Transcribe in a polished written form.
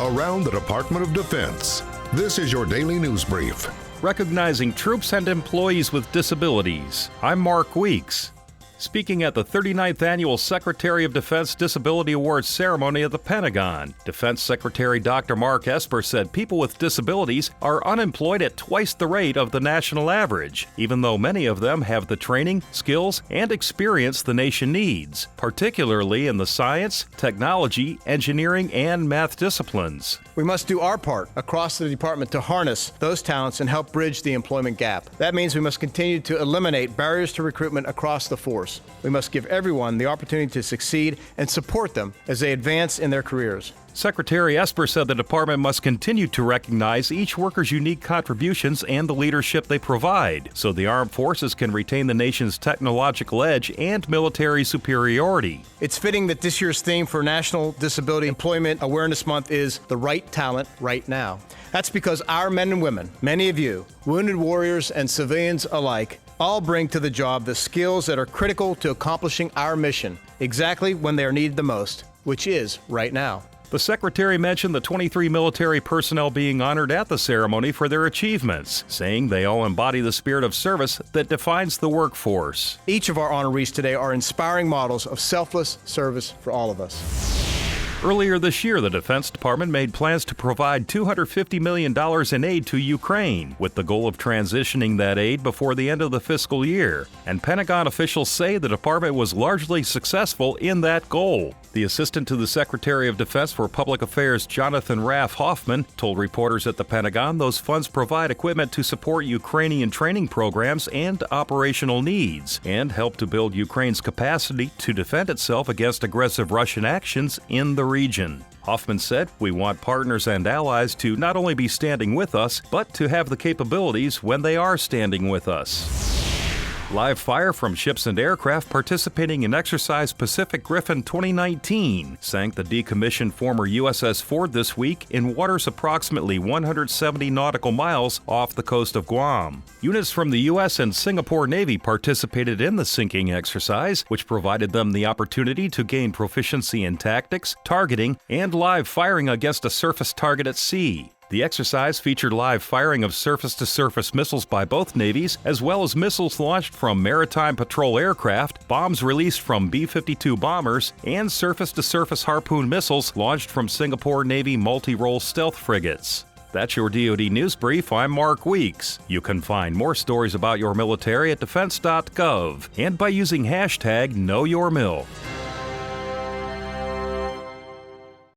around the Department of Defense. This is your daily news brief. Recognizing troops and employees with disabilities. I'm Mark Weeks. Speaking at the 39th Annual Secretary of Defense Disability Awards ceremony at the Pentagon, Defense Secretary Dr. Mark Esper said people with disabilities are unemployed at twice the rate of the national average, even though many of them have the training, skills, and experience the nation needs, particularly in the science, technology, engineering, and math disciplines. We must do our part across the department to harness those talents and help bridge the employment gap. That means we must continue to eliminate barriers to recruitment across the force. We must give everyone the opportunity to succeed and support them as they advance in their careers. Secretary Esper said the department must continue to recognize each worker's unique contributions and the leadership they provide, so the armed forces can retain the nation's technological edge and military superiority. It's fitting that this year's theme for National Disability Employment Awareness Month is the right talent right now. That's because our men and women, many of you, wounded warriors and civilians alike, all bring to the job the skills that are critical to accomplishing our mission, exactly when they are needed the most, which is right now. The Secretary mentioned the 23 military personnel being honored at the ceremony for their achievements, saying they all embody the spirit of service that defines the workforce. Each of our honorees today are inspiring models of selfless service for all of us. Earlier this year, the Defense Department made plans to provide $250 million in aid to Ukraine, with the goal of transitioning that aid before the end of the fiscal year. And Pentagon officials say the department was largely successful in that goal. The Assistant to the Secretary of Defense for Public Affairs, Jonathan Raff Hoffman, told reporters at the Pentagon those funds provide equipment to support Ukrainian training programs and operational needs, and help to build Ukraine's capacity to defend itself against aggressive Russian actions in the region. Hoffman said, "We want partners and allies to not only be standing with us, but to have the capabilities when they are standing with us." Live fire from ships and aircraft participating in Exercise Pacific Griffin 2019 sank the decommissioned former USS Ford this week in waters approximately 170 nautical miles off the coast of Guam. Units from the U.S. and Singapore Navy participated in the sinking exercise, which provided them the opportunity to gain proficiency in tactics, targeting, and live firing against a surface target at sea. The exercise featured live firing of surface-to-surface missiles by both navies, as well as missiles launched from maritime patrol aircraft, bombs released from B-52 bombers, and surface-to-surface Harpoon missiles launched from Singapore Navy multi-role stealth frigates. That's your DoD News Brief. I'm Mark Weeks. You can find more stories about your military at defense.gov and by using hashtag KnowYourMil.